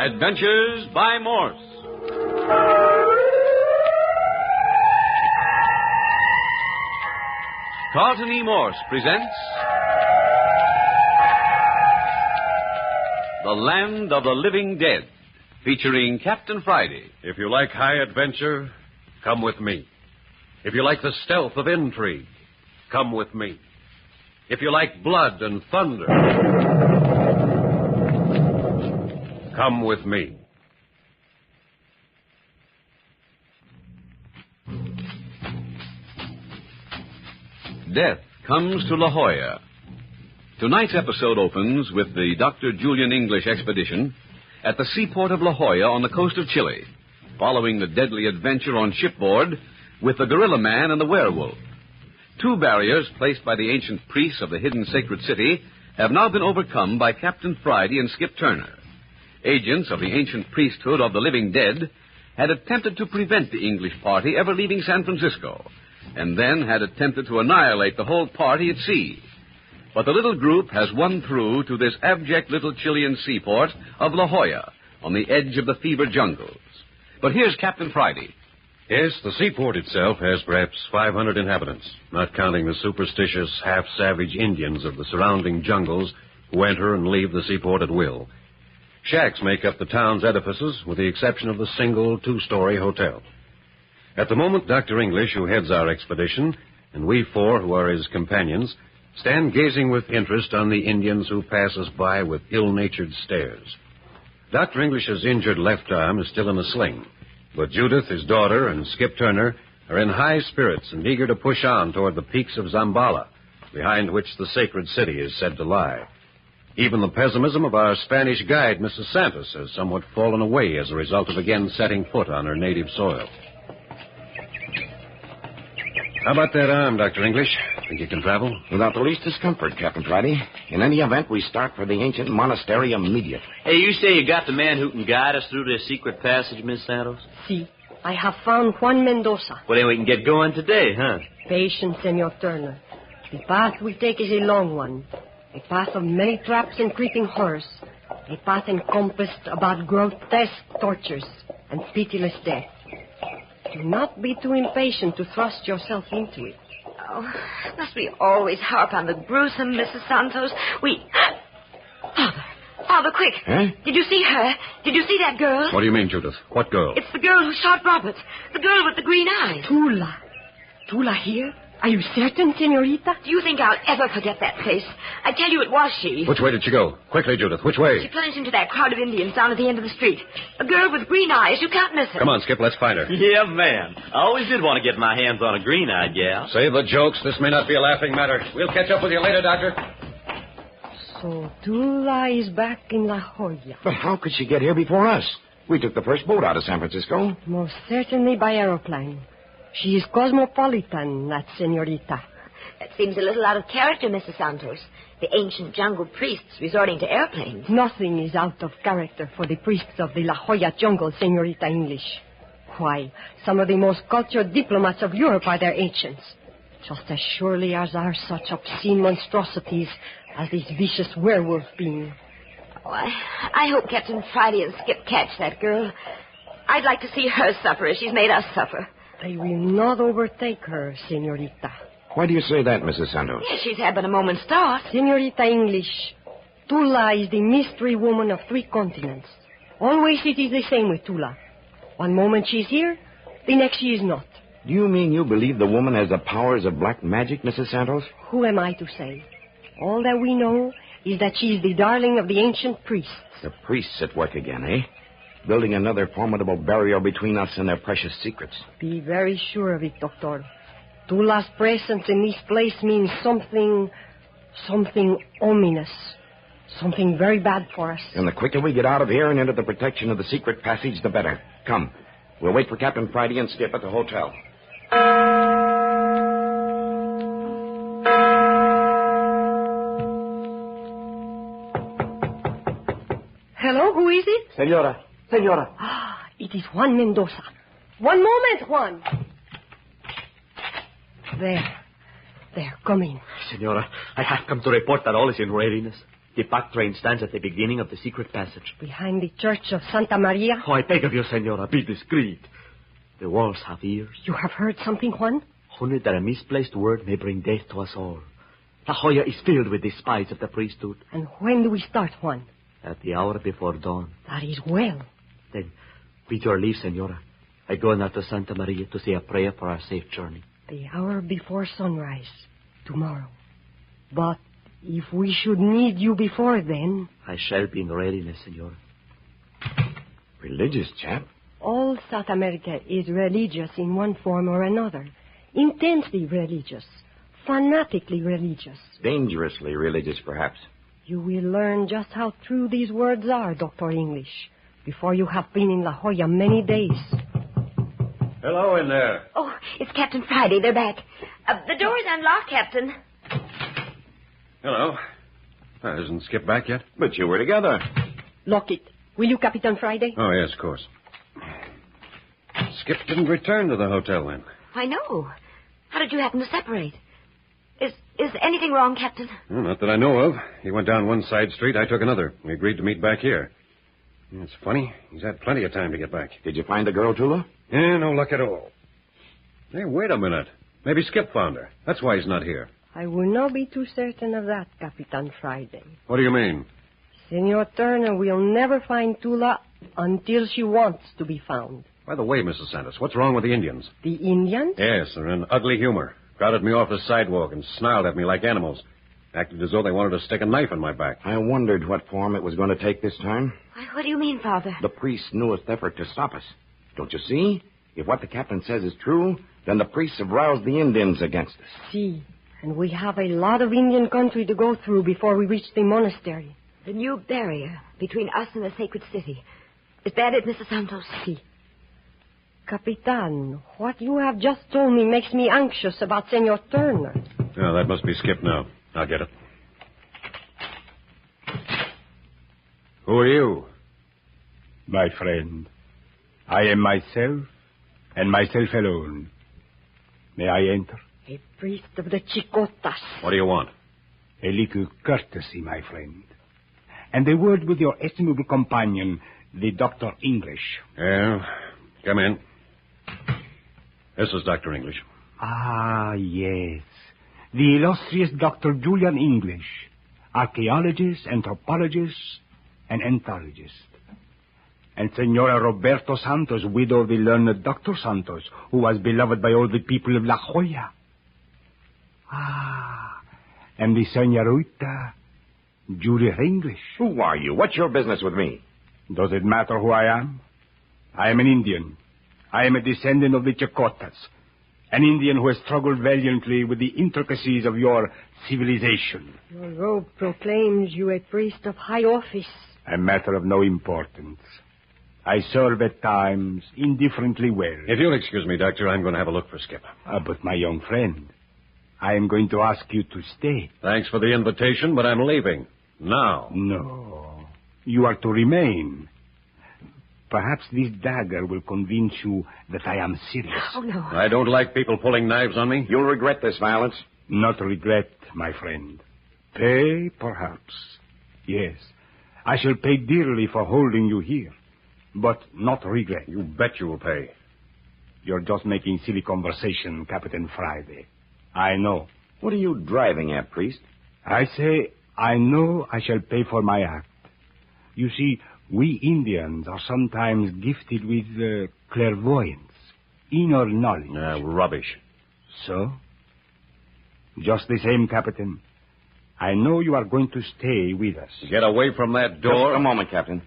Adventures by Morse. Carlton E. Morse presents The Land of the Living Dead, featuring Captain Friday. If you like high adventure, come with me. If you like the stealth of intrigue, come with me. If you like blood and thunder, come with me. Death comes to La Jolla. Tonight's episode opens with the Dr. Julian English expedition at the seaport of La Jolla on the coast of Chile, following the deadly adventure on shipboard with the gorilla man and the werewolf. Two barriers placed by the ancient priests of the hidden sacred city have now been overcome by Captain Friday and Skip Turner. Agents of the ancient priesthood of the living dead had attempted to prevent the English party ever leaving San Francisco, and then had attempted to annihilate the whole party at sea. But the little group has won through to this abject little Chilean seaport of La Jolla on the edge of the fever jungles. But here's Captain Friday. Yes, the seaport itself has perhaps 500 inhabitants, not counting the superstitious, half-savage Indians of the surrounding jungles who enter and leave the seaport at will. Shacks make up the town's edifices, with the exception of the single two-story hotel. At the moment, Dr. English, who heads our expedition, and we four who are his companions, stand gazing with interest on the Indians who pass us by with ill-natured stares. Dr. English's injured left arm is still in a sling, but Judith, his daughter, and Skip Turner are in high spirits and eager to push on toward the peaks of Zambala, behind which the sacred city is said to lie. Even the pessimism of our Spanish guide, Mrs. Santos, has somewhat fallen away as a result of again setting foot on her native soil. How about that arm, Dr. English? Think you can travel? Without the least discomfort, Captain Friday. In any event, we start for the ancient monastery immediately. Hey, you say you got the man who can guide us through this secret passage, Miss Santos? Si. I have found Juan Mendoza. Well, then we can get going today, huh? Patience, Senor Turner. The path we take is a long one. A path of many traps and creeping horrors. A path encompassed about grotesque tortures and pitiless death. Do not be too impatient to thrust yourself into it. Oh, must we always harp on the gruesome, Mrs. Santos? Father, quick. Huh? Did you see her? Did you see that girl? What do you mean, Judith? What girl? It's the girl who shot Robert. The girl with the green eyes. Tula. Tula here? Are you certain, senorita? Do you think I'll ever forget that face? I tell you it was she. Which way did she go? Quickly, Judith, which way? She plunged into that crowd of Indians down at the end of the street. A girl with green eyes. You can't miss her. Come on, Skip, let's find her. Yeah, man. I always did want to get my hands on a green-eyed gal. Save the jokes. This may not be a laughing matter. We'll catch up with you later, Doctor. So Tula is back in La Jolla. But how could she get here before us? We took the first boat out of San Francisco. Most certainly by aeroplane. She is cosmopolitan, that senorita. That seems a little out of character, Mrs. Santos. The ancient jungle priests resorting to airplanes. Nothing is out of character for the priests of the La Jolla jungle, senorita English. Why, some of the most cultured diplomats of Europe are their ancients. Just as surely as are such obscene monstrosities as this vicious werewolf being. Oh, I hope Captain Friday and Skip catch that girl. I'd like to see her suffer as she's made us suffer. They will not overtake her, senorita. Why do you say that, Mrs. Santos? Yes, she's had but a moment's start. Senorita English, Tula is the mystery woman of 3 continents. Always it is the same with Tula. One moment she's here, the next she is not. Do you mean you believe the woman has the powers of black magic, Mrs. Santos? Who am I to say? All that we know is that she is the darling of the ancient priests. The priests at work again, eh? Building another formidable barrier between us and their precious secrets. Be very sure of it, Doctor. Tula's presence in this place means something ominous. Something very bad for us. And the quicker we get out of here and into the protection of the secret passage, the better. Come. We'll wait for Captain Friday and Skip at the hotel. Hello, who is it? Senora. Ah, it is Juan Mendoza. One moment, Juan. There, come in. Senora, I have come to report that all is in readiness. The pack train stands at the beginning of the secret passage. Behind the church of Santa Maria? Oh, I beg of you, Senora, be discreet. The walls have ears. You have heard something, Juan? Only that a misplaced word may bring death to us all. La Jolla is filled with the spies of the priesthood. And when do we start, Juan? At the hour before dawn. That is well. Then, with your leave, Senora, I go now to Santa Maria to say a prayer for our safe journey. The hour before sunrise, tomorrow. But if we should need you before then... I shall be in readiness, Senora. Religious chap. All South America is religious in one form or another. Intensely religious. Fanatically religious. Dangerously religious, perhaps. You will learn just how true these words are, Dr. English, before you have been in La Jolla many days. Hello in there. Oh, it's Captain Friday. They're back. The door's unlocked, Captain. Hello. Isn't Skip back yet? But you were together. Lock it. Will you, Capitan Friday? Oh, yes, of course. Skip didn't return to the hotel then. I know. How did you happen to separate? Is anything wrong, Captain? Well, not that I know of. He went down one side street, I took another. We agreed to meet back here. It's funny. He's had plenty of time to get back. Did you find the girl, Tula? Yeah, no luck at all. Hey, wait a minute. Maybe Skip found her. That's why he's not here. I will not be too certain of that, Capitan Friday. What do you mean? Senor Turner will never find Tula until she wants to be found. By the way, Mrs. Santos, what's wrong with the Indians? The Indians? Yes, they're in ugly humor. Crowded me off the sidewalk and snarled at me like animals. Acted as though they wanted to stick a knife in my back. I wondered what form it was going to take this time. What do you mean, Father? The priest's newest effort to stop us. Don't you see? If what the captain says is true, then the priests have roused the Indians against us. See, and we have a lot of Indian country to go through before we reach the monastery. The new barrier between us and the sacred city. Is that it, Mrs. Santos? See. Capitan, what you have just told me makes me anxious about Senor Turner. Oh, that must be Skip now. I'll get it. Who are you? My friend, I am myself and myself alone. May I enter? A priest of the Chicotas. What do you want? A little courtesy, my friend. And a word with your estimable companion, the Dr. English. Yeah, come in. This is Dr. English. Ah, yes. The illustrious Dr. Julian English, archaeologist, anthropologist, and anthologist. And Senora Roberto Santos, widow of the learned Dr. Santos, who was beloved by all the people of La Jolla. Ah, and the Senorita Julia English. Who are you? What's your business with me? Does it matter who I am? I am an Indian. I am a descendant of the Chicotas, an Indian who has struggled valiantly with the intricacies of your civilization. Your robe proclaims you a priest of high office. A matter of no importance. I serve at times indifferently well. If you'll excuse me, Doctor, I'm going to have a look for Skip. But my young friend, I am going to ask you to stay. Thanks for the invitation, but I'm leaving. Now. No. You are to remain. Perhaps this dagger will convince you that I am serious. Oh, no. I don't like people pulling knives on me. You'll regret this violence. Not regret, my friend. Pay, perhaps. Yes. I shall pay dearly for holding you here. But not regret. You bet you will pay. You're just making silly conversation, Captain Friday. I know. What are you driving at, priest? I say, I know I shall pay for my act. You see, we Indians are sometimes gifted with clairvoyance, inner knowledge. Rubbish. So? Just the same, Captain. I know you are going to stay with us. Get away from that door. Just a moment, Captain.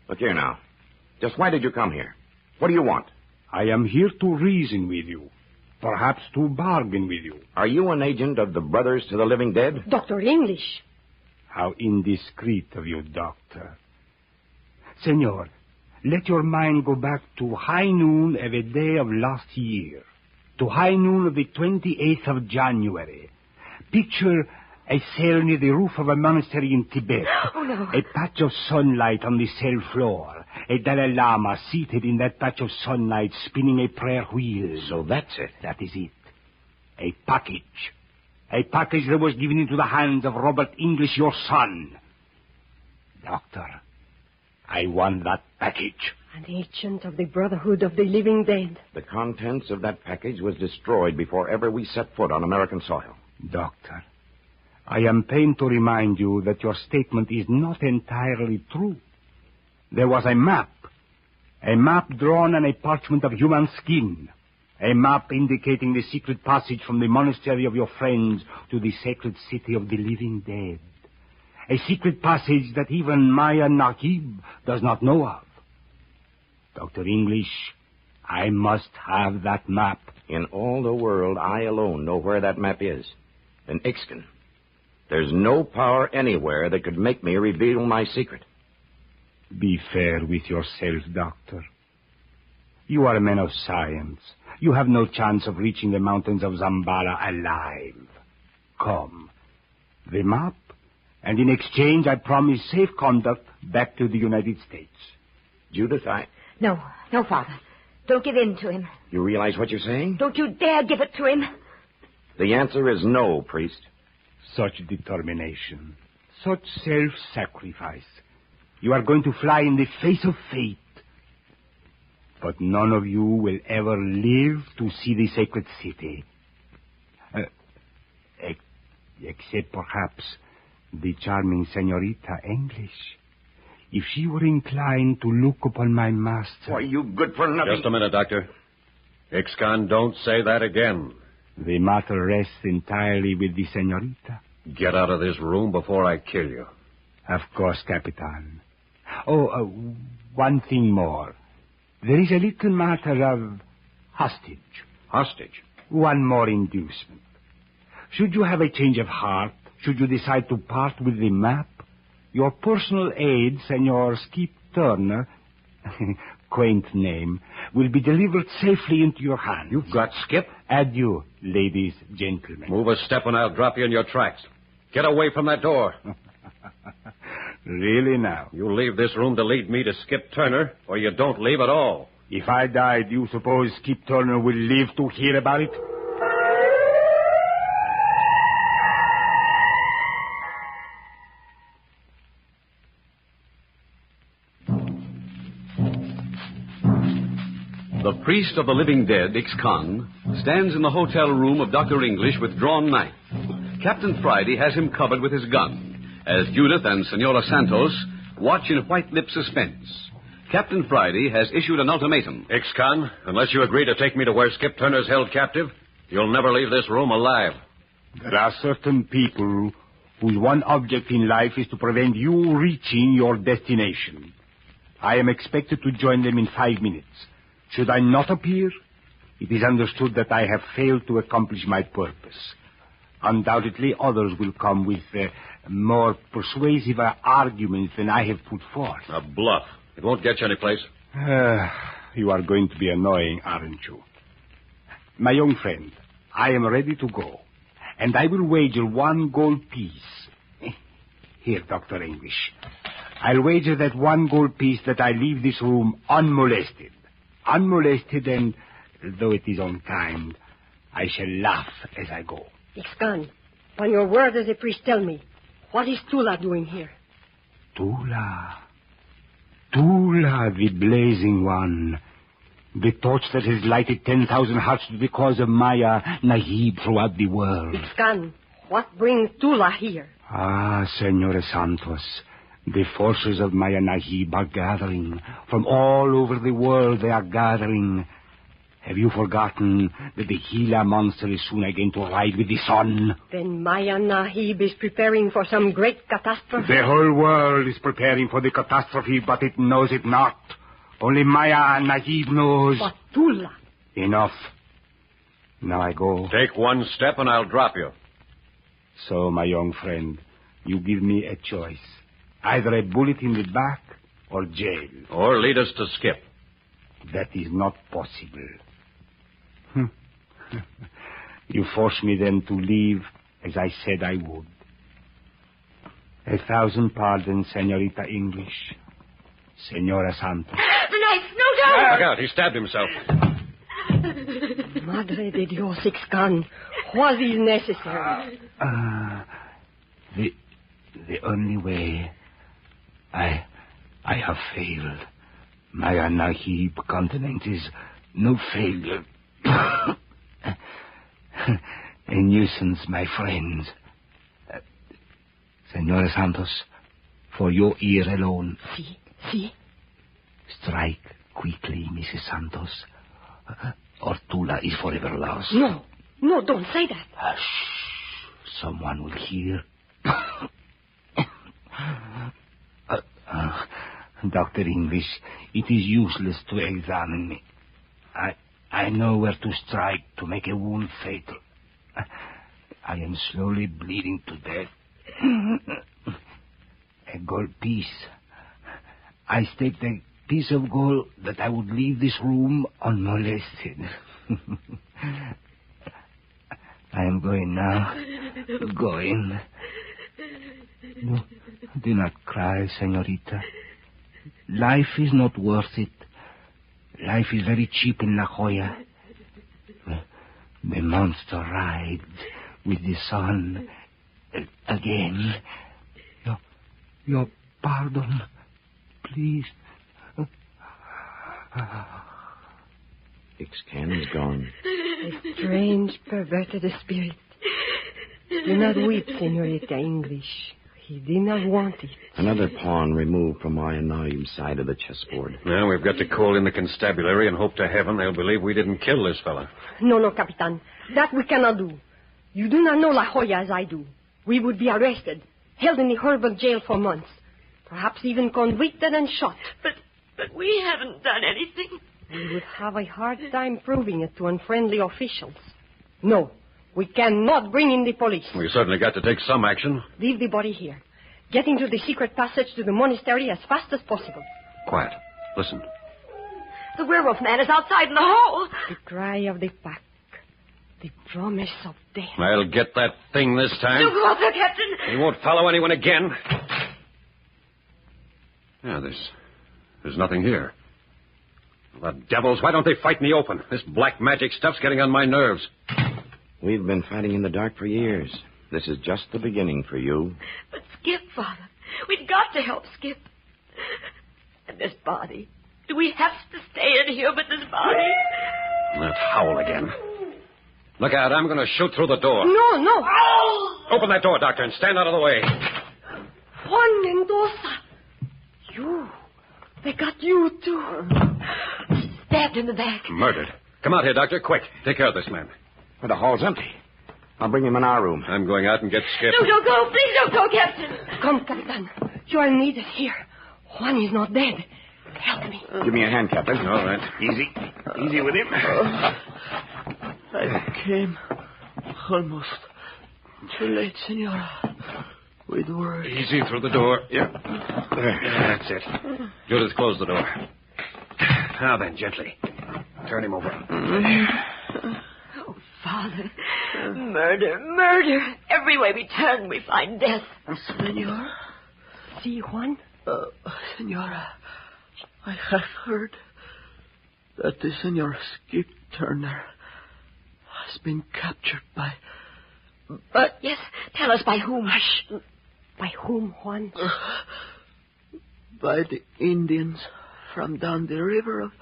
Look here now. Just why did you come here? What do you want? I am here to reason with you. Perhaps to bargain with you. Are you an agent of the Brothers to the Living Dead? Dr. English. How indiscreet of you, Doctor. Senor, let your mind go back to high noon of a day of last year. To high noon of the 28th of January. Picture a cell near the roof of a monastery in Tibet. Oh, no. A patch of sunlight on the cell floor. A Dalai Lama seated in that patch of sunlight spinning a prayer wheel. So that's it. That is it. A package. A package that was given into the hands of Robert English, your son. Doctor, I want that package. An agent of the Brotherhood of the Living Dead. The contents of that package was destroyed before ever we set foot on American soil. Doctor, I am pained to remind you that your statement is not entirely true. There was a map drawn on a parchment of human skin, a map indicating the secret passage from the monastery of your friends to the sacred city of the living dead, a secret passage that even Maya Nahib does not know of. Dr. English, I must have that map. In all the world, I alone know where that map is. In Ixcan. There's no power anywhere that could make me reveal my secret. Be fair with yourself, Doctor. You are a man of science. You have no chance of reaching the mountains of Zambala alive. Come. The map, and in exchange I promise safe conduct back to the United States. Judith, No, Father. Don't give in to him. You realize what you're saying? Don't you dare give it to him. The answer is no, priest. Such determination, such self-sacrifice. You are going to fly in the face of fate. But none of you will ever live to see the sacred city. Except perhaps the charming Senorita English. If she were inclined to look upon my master... Why, you good for nothing... Just a minute, Doctor. Ixcan, don't say that again. The matter rests entirely with the Senorita. Get out of this room before I kill you. Of course, Capitan. One thing more. There is a little matter of hostage. Hostage? One more inducement. Should you have a change of heart, should you decide to part with the map, your personal aide, Senor Skip Turner, quaint name, will be delivered safely into your hands. You've got Skip? Adieu, ladies, gentlemen. Move a step and I'll drop you in your tracks. Get away from that door. Really now? You leave this room to lead me to Skip Turner, or you don't leave at all. If I die, do you suppose Skip Turner will live to hear about it? The priest of the living dead, Ixcan, stands in the hotel room of Dr. English with drawn knife. Captain Friday has him covered with his gun, as Judith and Senora Santos watch in white-lipped suspense. Captain Friday has issued an ultimatum. Ixcan, unless you agree to take me to where Skip Turner's held captive, you'll never leave this room alive. There are certain people whose one object in life is to prevent you reaching your destination. I am expected to join them in 5 minutes. Should I not appear, it is understood that I have failed to accomplish my purpose. Undoubtedly, others will come with more persuasive arguments than I have put forth. A bluff. It won't get you anyplace. You are going to be annoying, aren't you? My young friend, I am ready to go, and I will wager 1 gold piece. Here, Dr. English. I'll wager that 1 gold piece that I leave this room unmolested. Unmolested, and though it is unkind, I shall laugh as I go. Ixcan, upon your word as a priest, tell me, what is Tula doing here? Tula, the blazing one. The torch that has lighted 10,000 hearts to the cause of Maya Nahib throughout the world. Ixcan, what brings Tula here? Ah, Senora Santos, the forces of Maya Nahib are gathering. From all over the world they are gathering. Have you forgotten that the Gila monster is soon again to ride with the sun? Then Maya Nahib is preparing for some great catastrophe? The whole world is preparing for the catastrophe, but it knows it not. Only Maya Nahib knows. But Tula... Enough. Now I go. Take 1 step and I'll drop you. So, my young friend, you give me a choice. Either a bullet in the back or jail. Or lead us to Skip. That is not possible. You force me then to leave as I said I would. 1,000 pardons, Senorita English. Senora Santos. The knife, no doubt. Look out, he stabbed himself. Madre de Dios, Ixcan. Was it necessary? The only way. I have failed. My Anahib continent is no failure. A nuisance, my friends. Senora Santos, for your ear alone. Si. Strike quickly, Mrs. Santos. Or Tula is forever lost. No, don't say that. Hush. Someone will hear. Dr. English, it is useless to examine me. I know where to strike to make a wound fatal. I am slowly bleeding to death. A gold piece. I staked a piece of gold that I would leave this room unmolested. I am going now. Going. No, do not cry, senorita. Life is not worth it. Life is very cheap in La Jolla. The monster rides with the sun again. Your pardon, please. Ixcan is gone. A strange, perverted spirit. Do not weep, Senorita English. He did not want it. Another pawn removed from Anaim's side of the chessboard. Now, we've got to call in the constabulary and hope to heaven they'll believe we didn't kill this fella. No, Capitan. That we cannot do. You do not know La Jolla as I do. We would be arrested, held in the horrible jail for months, perhaps even convicted and shot. But we haven't done anything. We would have a hard time proving it to unfriendly officials. No, we cannot bring in the police. We certainly got to take some action. Leave the body here. Get into the secret passage to the monastery as fast as possible. Quiet. Listen. The werewolf man is outside in the hall. The cry of the pack. The promise of death. I'll get that thing this time. Do go up there, Captain. He won't follow anyone again. Yeah, there's nothing here. The devils, why don't they fight in the open? This black magic stuff's getting on my nerves. We've been fighting in the dark for years. This is just the beginning for you. But Skip, Father. We've got to help Skip. And this body. Do we have to stay in here with this body? That howl again. Look out, I'm going to shoot through the door. No. Open that door, Doctor, and stand out of the way. Juan Mendoza. You. They got you, too. Stabbed in the back. Murdered. Come out here, Doctor, quick. Take care of this man. But the hall's empty. I'll bring him in our room. I'm going out and get Skip. No, don't go. Please don't go, Captain. Come, Capitan. You are needed here. Juan is not dead. Help me. Give me a hand, Captain. All right. Easy with him. I came almost too late, Senora. With words. Easy through the door. Yeah. There. Yeah, that's it. Judith, close the door. Now then, gently. Turn him over. Oh, Father. Murder. Every way we turn, we find death. Senora? See, Juan? Senora, I have heard that the Senor Skip Turner has been captured by... But, yes, tell us by whom. By whom, Juan? By the Indians from down the river of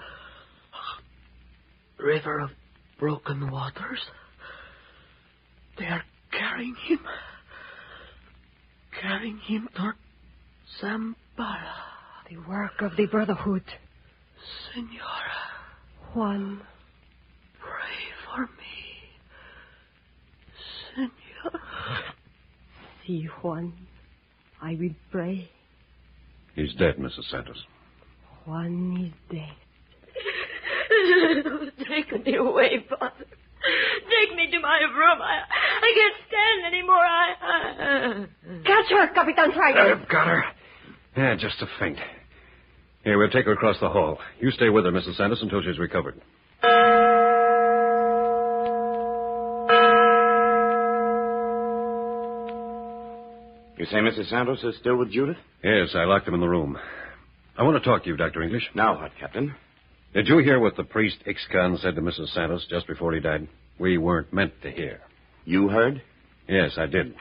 broken waters. They are carrying him toward Zambara. The work of the Brotherhood. Senora. Juan. Pray for me. Senora. See, Juan. I will pray. He's dead, Mrs. Santos. Juan is dead. Take me away, Father. Take me to my room. I can't stand anymore. Catch her, Capitan Friday. I've got her. Yeah, just a faint. Here, we'll take her across the hall. You stay with her, Mrs. Santos, until she's recovered. You say Mrs. Santos is still with Judith? Yes, I locked him in the room. I want to talk to you, Dr. English. Now what, Captain? Did you hear what the priest Ixcan said to Mrs. Santos just before he died? We weren't meant to hear. You heard? Yes, I did.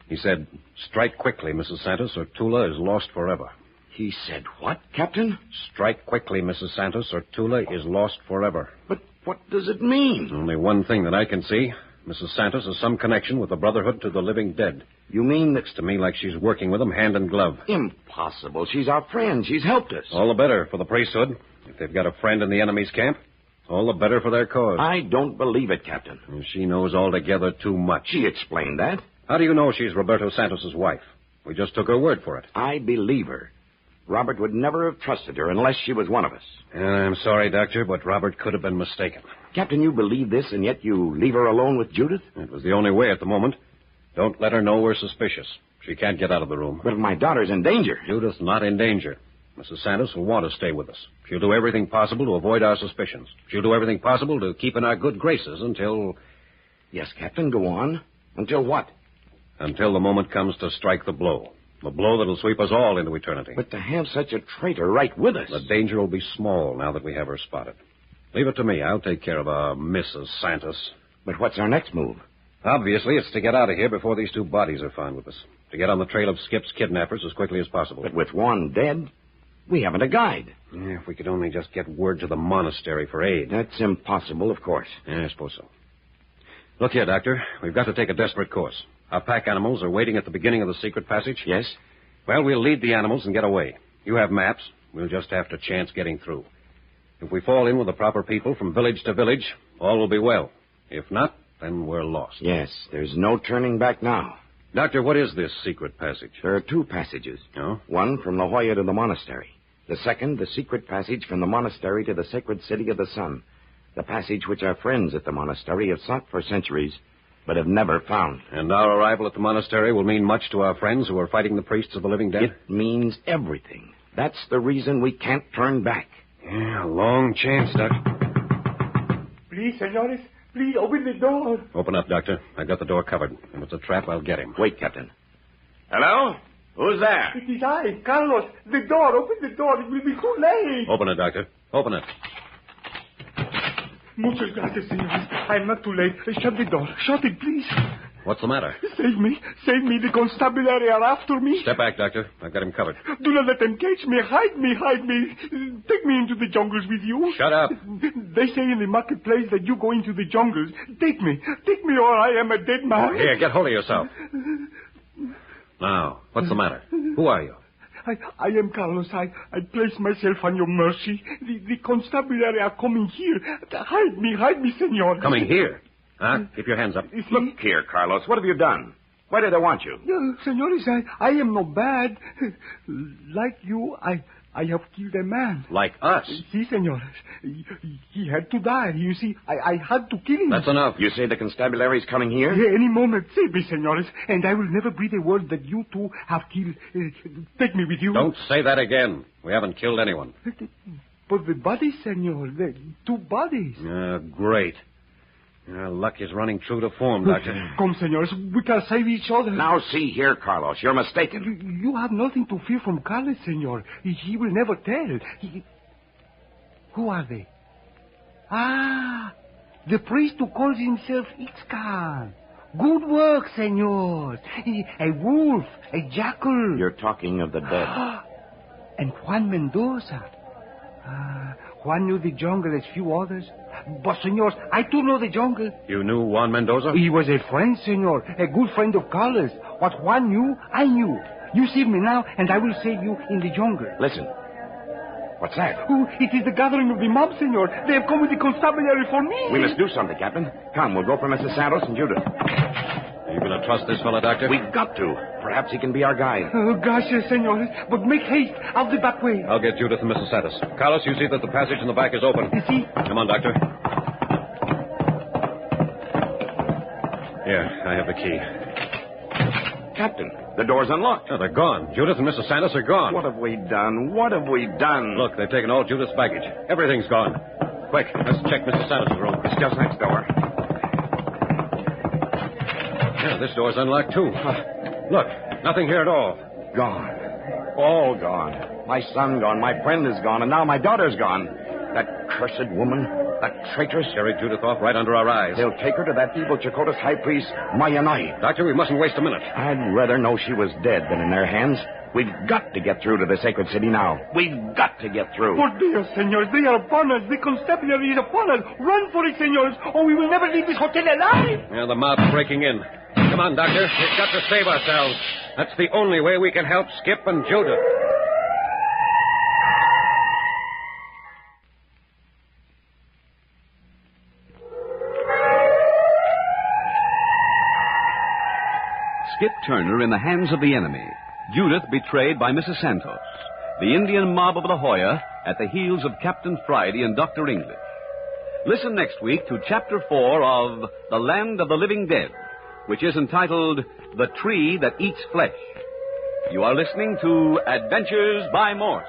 He said, "Strike quickly, Mrs. Santos, or Tula is lost forever." He said what, Captain? "Strike quickly, Mrs. Santos, or Tula is lost forever." But what does it mean? Only one thing that I can see. Mrs. Santos has some connection with the Brotherhood to the Living Dead. You mean that... Looks to me like she's working with them hand in glove. Impossible. She's our friend. She's helped us. All the better for the priesthood. If they've got a friend in the enemy's camp, all the better for their cause. I don't believe it, Captain. And she knows altogether too much. She explained that. How do you know she's Roberto Santos's wife? We just took her word for it. I believe her. Robert would never have trusted her unless she was one of us. And I'm sorry, Doctor, but Robert could have been mistaken. Captain, you believe this, and yet you leave her alone with Judith? It was the only way at the moment. Don't let her know we're suspicious. She can't get out of the room. But my daughter's in danger. Judith's not in danger. Mrs. Santos will want to stay with us. She'll do everything possible to avoid our suspicions. She'll do everything possible to keep in our good graces until... Yes, Captain, go on. Until what? Until the moment comes to strike the blow. The blow that'll sweep us all into eternity. But to have such a traitor right with us... The danger will be small now that we have her spotted. Leave it to me. I'll take care of Mrs. Santos. But what's our next move? Obviously, it's to get out of here before these two bodies are found with us. To get on the trail of Skip's kidnappers as quickly as possible. But with one dead, we haven't a guide. Yeah, if we could only just get word to the monastery for aid. That's impossible, of course. Yeah, I suppose so. Look here, Doctor. We've got to take a desperate course. Our pack animals are waiting at the beginning of the secret passage. Yes? Well, we'll lead the animals and get away. You have maps. We'll just have to chance getting through. If we fall in with the proper people from village to village, all will be well. If not, then we're lost. Yes, there's no turning back now. Doctor, what is this secret passage? There are two passages. Oh? One from La Jolla to the monastery. The second, the secret passage from the monastery to the sacred city of the sun. The passage which our friends at the monastery have sought for centuries, but have never found. And our arrival at the monastery will mean much to our friends who are fighting the priests of the living dead? It means everything. That's the reason we can't turn back. Yeah, a long chance, Doctor. Please, senores, please open the door. Open up, Doctor. I've got the door covered. If it's a trap, I'll get him. Wait, Captain. Hello? Who's there? It is I, Carlos. The door, open the door. It will be too late. Open it, Doctor. Open it. Muchas gracias, senores. I'm not too late. Shut the door. Shut it, please. What's the matter? Save me. Save me. The constabulary are after me. Step back, Doctor. I've got him covered. Do not let them catch me. Hide me. Hide me. Take me into the jungles with you. Shut up. They say in the marketplace that you go into the jungles. Take me. Take me or I am a dead man. Here, get hold of yourself. Now, what's the matter? Who are you? I am Carlos. I place myself on your mercy. The constabulary are coming here. Hide me, senor. Coming here? Huh? Keep your hands up. Look here, Carlos. What have you done? Why do they want you? Senores, I am no bad. Like you, I have killed a man. Like us? Si, senores. He had to die. You see, I had to kill him. That's enough. You say the constabulary's coming here? Any moment. Save me, senores. And I will never breathe a word that you two have killed. Take me with you. Don't say that again. We haven't killed anyone. But the bodies, senor. The two bodies. Great. Our luck is running true to form, Doctor. Come, senores. We can save each other. Now, see here, Carlos. You're mistaken. You have nothing to fear from Carlos, senor. He will never tell. Who are they? The priest who calls himself Ixcan. Good work, senor. A wolf, a jackal. You're talking of the dead. And Juan Mendoza. Juan knew the jungle as few others. But, senors, I too know the jungle. You knew Juan Mendoza? He was a friend, senor. A good friend of Carlos. What Juan knew, I knew. You save me now, and I will save you in the jungle. Listen. What's that? Oh, it is the gathering of the mob, senor. They have come with the constabulary for me. We must do something, Captain. Come, we'll go for Mrs. Santos and Judith. Are you going to trust this fellow, Doctor? We've got to. Perhaps he can be our guide. Oh, gracias, senor. But make haste. Out the back way. I'll get Judith and Mrs. Santos. Carlos, you see that the passage in the back is open. You see? Come on, Doctor. Here, I have the key. Captain, the door's unlocked. Oh, they're gone. Judith and Mrs. Santos are gone. What have we done? What have we done? Look, they've taken all Judith's baggage. Everything's gone. Quick, let's check Mrs. Santos' room. It's just next door. Yeah, this door's unlocked, too. Look, nothing here at all. Gone. All gone. My son gone, my friend is gone, and now my daughter's gone. That cursed woman. The traitress. Carried Judith off right under our eyes. They'll take her to that evil Chakotay's high priest, Mayanai. Doctor, we mustn't waste a minute. I'd rather know she was dead than in their hands. We've got to get through to the sacred city now. We've got to get through. Por Dios, senors, they are upon us. The constabulary is upon us. Run for it, senors, or we will never leave this hotel alive. Yeah, the mob's breaking in. Come on, Doctor. We've got to save ourselves. That's the only way we can help Skip and Judith. Skip Turner in the hands of the enemy. Judith betrayed by Mrs. Santos. The Indian mob of La Jolla at the heels of Captain Friday and Dr. English. Listen next week to Chapter 4 of The Land of the Living Dead, which is entitled The Tree That Eats Flesh. You are listening to Adventures by Morse.